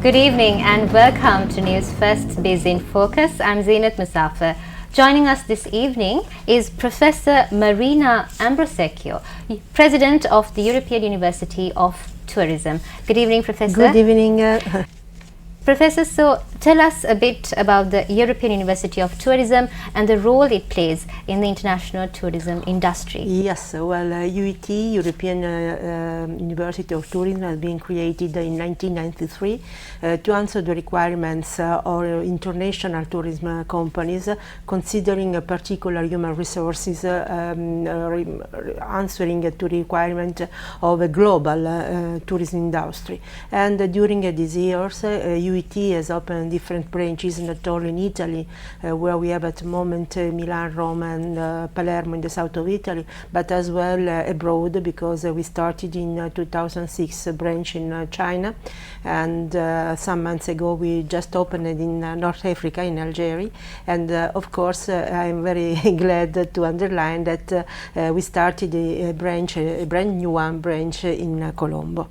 Good evening and welcome to Newsfirst's Biz in Focus. I'm Zinat Musafir. Joining us this evening is Professor Marina Ambrosecchio, President of the European University of Tourism. Good evening, Professor. Good evening. Professor, so tell us a bit about the European University of Tourism and the role it plays in the international tourism industry. Yes, well, UET, European University of Tourism, has been created in 1993 to answer the requirements of international tourism companies, considering particular human resources, answering to the requirement of a global tourism industry. And during these years, UET has opened different branches, not only in Italy, where we have at the moment Milan, Rome and Palermo in the south of Italy, but as well abroad, because we started in 2006 a branch in China, and some months ago we just opened it in North Africa, in Algeria, and of course I'm very glad to underline that we started a branch, a brand new branch in Colombo.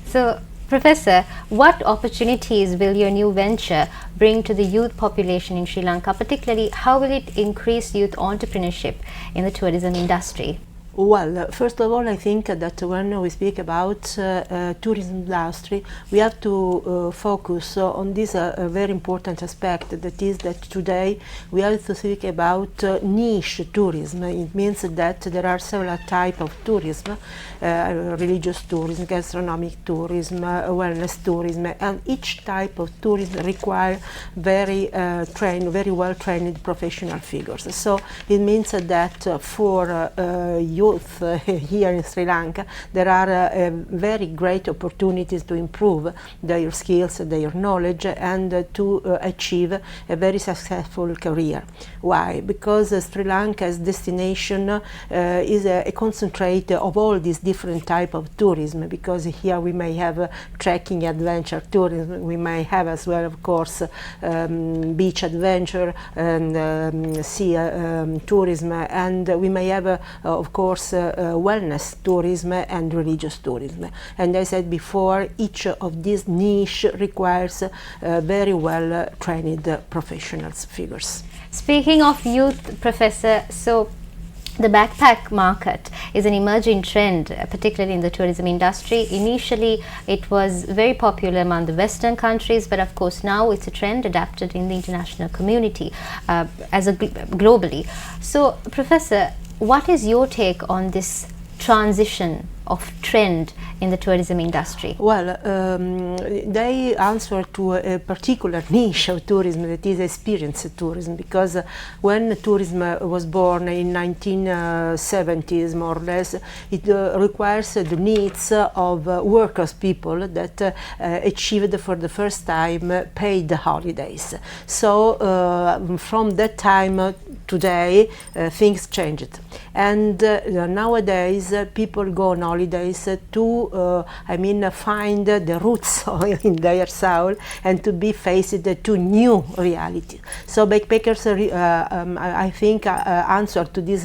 So, Professor, what opportunities will your new venture bring to the youth population in Sri Lanka? Particularly, how will it increase youth entrepreneurship in the tourism industry? Well, first of all, I think that when we speak about tourism industry, we have to focus on this very important aspect, that is that today we have to speak about niche tourism. It means that there are several types of tourism, religious tourism, gastronomic tourism, wellness tourism, and each type of tourism requires very well trained professional figures. So it means that for youth here in Sri Lanka, there are very great opportunities to improve their skills, their knowledge, and to achieve a very successful career. Why? Because Sri Lanka's destination is a concentrate of all these different types of tourism, because here we may have trekking adventure tourism, we may have as well, of course, beach adventure and sea tourism, and we may have of course wellness tourism and religious tourism. And as I said before, each of these niche requires very well trained professionals figures. Speaking of youth, Professor, so the backpack market is an emerging trend, particularly in the tourism industry. Initially, it was very popular among the Western countries, but of course now it's a trend adapted in the international community globally. So, Professor, what is your take on this transition of trend in the tourism industry? Well, they answer to a particular niche of tourism, that is experience tourism, because when tourism was born in 1970s, more or less, it requires the needs of workers, people that achieved for the first time paid holidays. So from that time today, things changed, and nowadays people go on holidays to find the roots in their soul and to be faced to new reality. So backpackers, I think, answer to this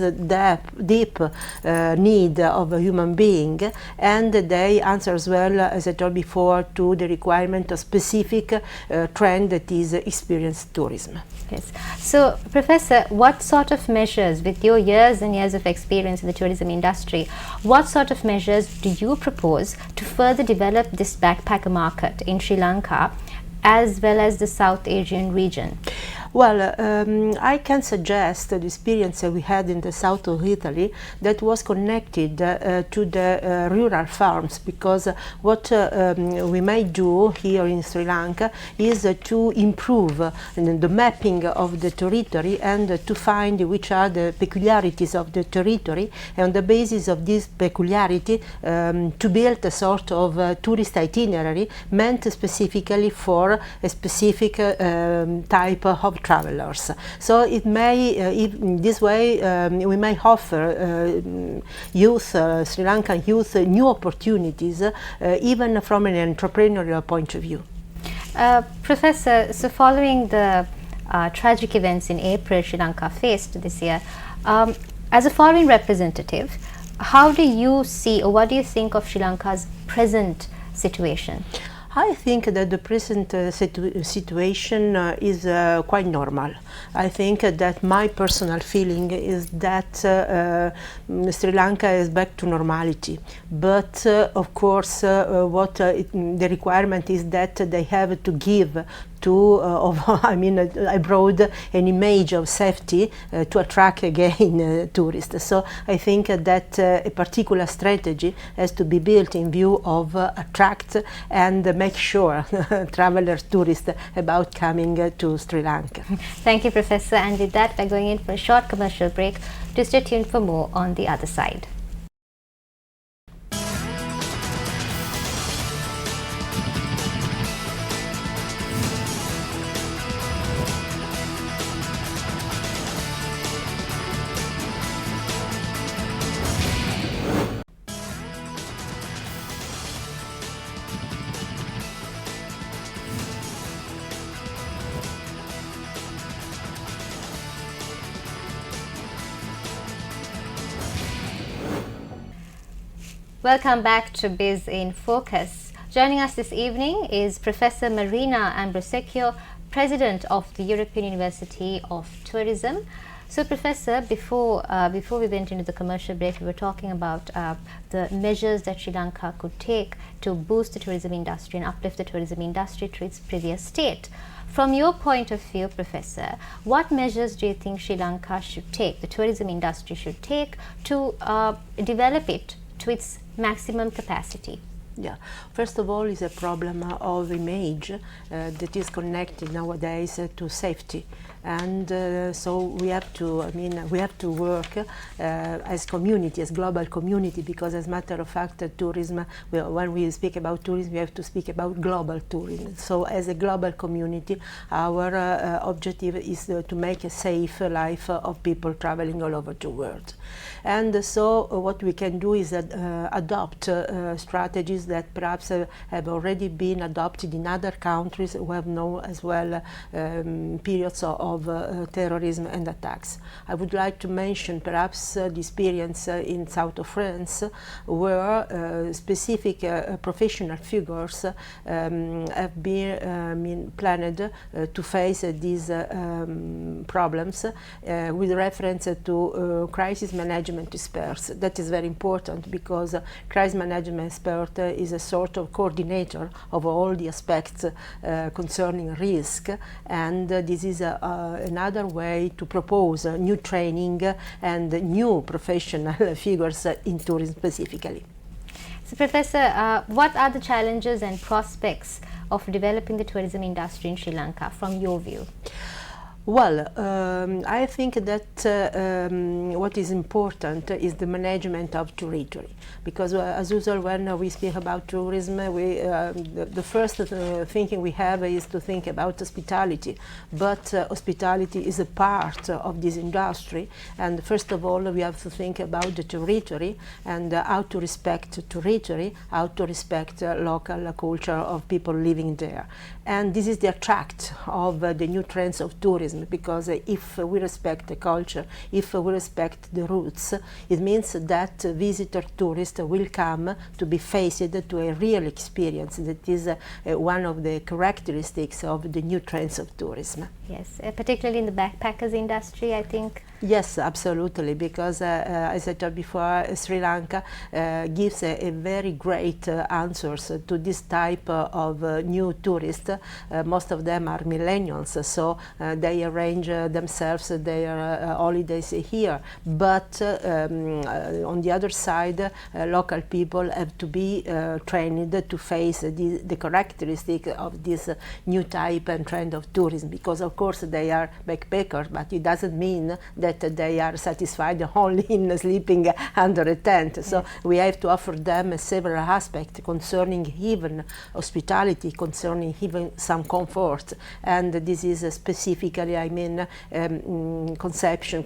deep need of a human being, and they answer as well, as I told before, to the requirement of specific trend, that is experience tourism. Yes. So, Professor, what sort of measures, with your years and years of experience in the tourism industry, what sort of measures do you propose to further develop this backpacker market in Sri Lanka as well as the South Asian region? Well, I can suggest the experience we had in the south of Italy that was connected to the rural farms, because what we may do here in Sri Lanka is to improve the mapping of the territory and to find which are the peculiarities of the territory, and on the basis of this peculiarity to build a sort of tourist itinerary meant specifically for a specific type of travelers. So it may, in this way, we may offer youth, Sri Lankan youth, new opportunities, even from an entrepreneurial point of view. Professor, so following the tragic events in April Sri Lanka faced this year, as a foreign representative, how do you see, or what do you think of Sri Lanka's present situation? I think that the present situation is quite normal. I think that my personal feeling is that Sri Lanka is back to normality. But of course, the requirement is that they have to give to, abroad an image of safety to attract again tourists. So I think that a particular strategy has to be built in view of attract and make sure travelers, tourists about coming to Sri Lanka. Thank you, Professor. And with that, we're going in for a short commercial break. To stay tuned for more on the other side. Welcome back to Biz in Focus. Joining us this evening is Professor Marina Ambrosecchio, President of the European University of Tourism. So, Professor, before we went into the commercial break, we were talking about the measures that Sri Lanka could take to boost the tourism industry and uplift the tourism industry to its previous state. From your point of view, Professor, what measures do you think Sri Lanka should take, the tourism industry should take, to develop it to its maximum capacity? Yeah, first of all, is a problem of image that is connected nowadays to safety, and so we have to work as community, as global community, because as a matter of fact, tourism. When we speak about tourism, we have to speak about global tourism. So, as a global community, our objective is to make a safe life of people traveling all over the world. And so what we can do is adopt strategies that perhaps have already been adopted in other countries who have known as well periods of terrorism and attacks. I would like to mention perhaps the experience in south of France, where specific professional figures have been planned to face these problems with reference to crisis management experts. That is very important, because crisis management expert is a sort of coordinator of all the aspects concerning risk, and this is another way to propose new training and new professional figures in tourism specifically. So, Professor, what are the challenges and prospects of developing the tourism industry in Sri Lanka from your view? Well, I think that what is important is the management of territory, because as usual when we speak about tourism, the first thinking we have is to think about hospitality, but hospitality is a part of this industry, and first of all we have to think about the territory and how to respect territory, how to respect local culture of people living there. And this is the attract of the new trends of tourism, because if we respect the culture, if we respect the roots, it means that visitor tourists will come to be faced to a real experience. That is one of the characteristics of the new trends of tourism. Yes, particularly in the backpackers industry, I think. Yes, absolutely, because as I told before, Sri Lanka gives a very great answers to this type of new tourists. Most of them are millennials, so they arrange themselves their holidays here. But on the other side, local people have to be trained to face the characteristic of this new type and trend of tourism, because of course they are backpackers, but it doesn't mean that they are satisfied only in sleeping under a tent. So yes, we have to offer them several aspects concerning even hospitality, concerning even some comfort, and this is specifically, I mean, concept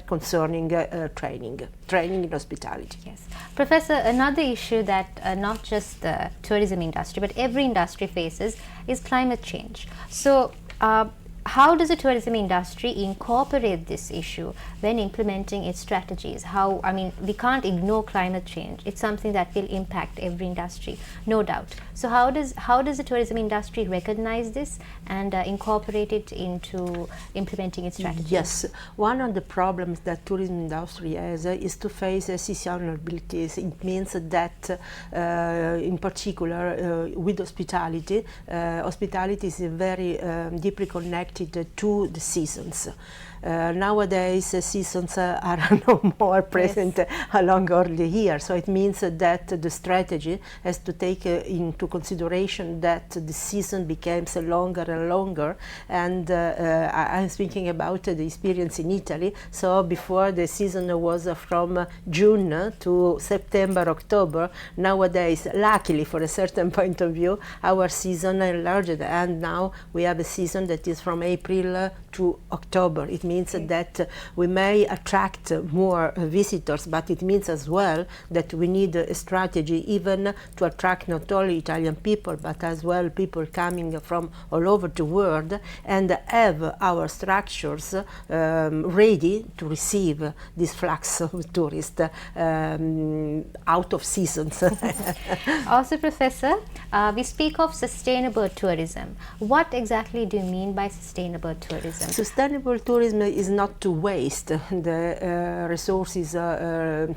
concerning training in hospitality. Yes, Professor, another issue that not just the tourism industry but every industry faces is climate change. So how does the tourism industry incorporate this issue when implementing its strategies? I mean, we can't ignore climate change. It's something that will impact every industry, no doubt. So how does the tourism industry recognize this and incorporate it into implementing its strategies? Yes, one of the problems that tourism industry has is to face seasonalities. It means that, in particular, with hospitality, hospitality is very deeply connected to the seasons. Nowadays, seasons are no more present along all the year, so it means that the strategy has to take into consideration that the season becomes longer and longer. And I'm speaking about the experience in Italy. So before, the season was from June to September, October. Nowadays, luckily for a certain point of view, our season enlarged, and now we have a season that is from April to October. It means that we may attract more visitors, but it means as well that we need a strategy even to attract not only Italian people, but as well people coming from all over the world, and have our structures ready to receive this flux of tourists out of seasons. Also, Professor, we speak of sustainable tourism. What exactly do you mean by sustainable tourism? Sustainable tourism is not to waste the resources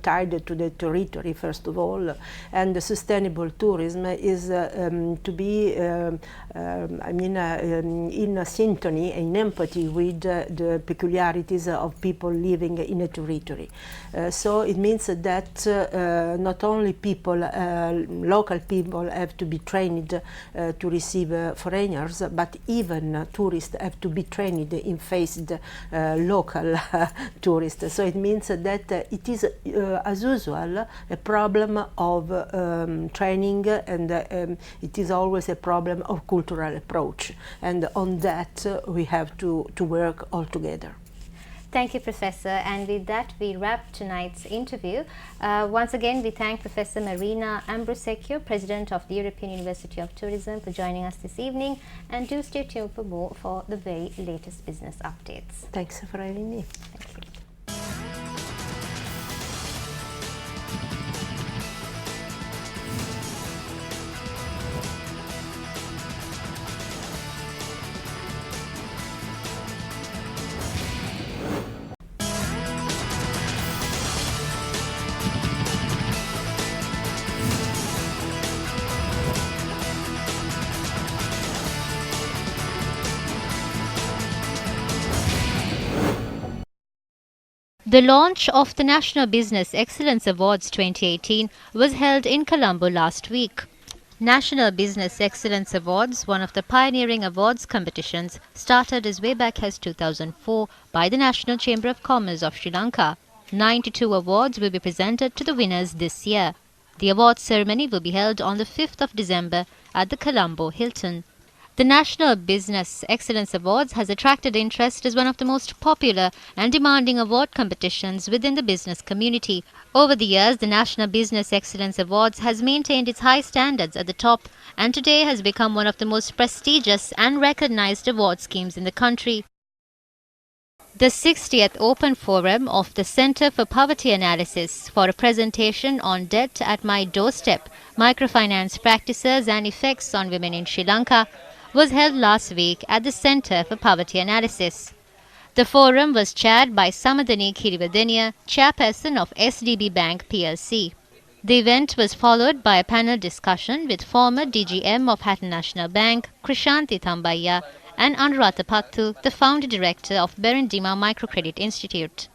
tied to the territory, first of all, and the sustainable tourism is to be in a synchrony, in empathy with the peculiarities of people living in a territory. So it means that not only people, local people have to be trained to receive foreigners, but even tourists have to be trained in faced local tourists. So it means that it is, as usual, a problem of training, and it is always a problem of cultural approach. And on that we have to work all together. Thank you, Professor. And with that, we wrap tonight's interview. Once again, we thank Professor Marina Ambrosecchio, President of the European University of Tourism, for joining us this evening. And do stay tuned for more for the very latest business updates. Thanks for having me. Thank you. The launch of the National Business Excellence Awards 2018 was held in Colombo last week. National Business Excellence Awards, one of the pioneering awards competitions, started as way back as 2004 by the National Chamber of Commerce of Sri Lanka. 92 awards will be presented to the winners this year. The awards ceremony will be held on the 5th of December at the Colombo Hilton. The National Business Excellence Awards has attracted interest as one of the most popular and demanding award competitions within the business community. Over the years, the National Business Excellence Awards has maintained its high standards at the top and today has become one of the most prestigious and recognized award schemes in the country. The 60th Open Forum of the Center for Poverty Analysis for a presentation on Debt at My Doorstep, Microfinance Practices and Effects on Women in Sri Lanka was held last week at the Center for Poverty Analysis. The forum was chaired by Samadani Kirivadenia, chairperson of SDB Bank plc. The event was followed by a panel discussion with former DGM of Hatton National Bank, Krishanti Thambaya, and Anuratha Pattu, the founder director of Berendima Microcredit Institute.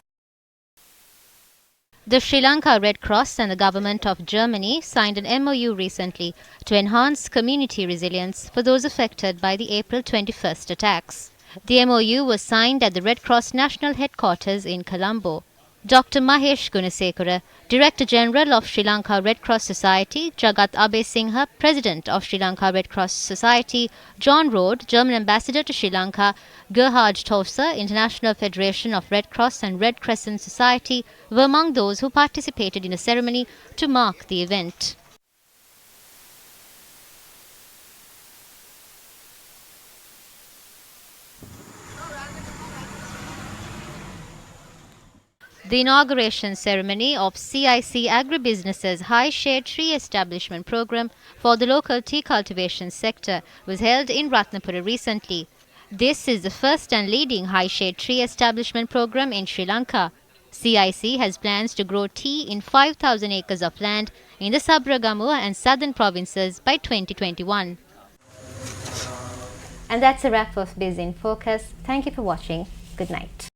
The Sri Lanka Red Cross and the government of Germany signed an MOU recently to enhance community resilience for those affected by the April 21st attacks. The MOU was signed at the Red Cross National Headquarters in Colombo. Dr. Mahesh Gunasekara, Director General of Sri Lanka Red Cross Society, Jagat Abe Singha, President of Sri Lanka Red Cross Society, John Rode, German Ambassador to Sri Lanka, Gerhard Tosa, International Federation of Red Cross and Red Crescent Society, were among those who participated in a ceremony to mark the event. The inauguration ceremony of CIC Agribusiness's High Shade Tree Establishment Program for the local tea cultivation sector was held in Ratnapura recently. This is the first and leading high shade tree establishment program in Sri Lanka. CIC has plans to grow tea in 5,000 acres of land in the Sabragamu and southern provinces by 2021. And that's a wrap of Biz in Focus. Thank you for watching. Good night.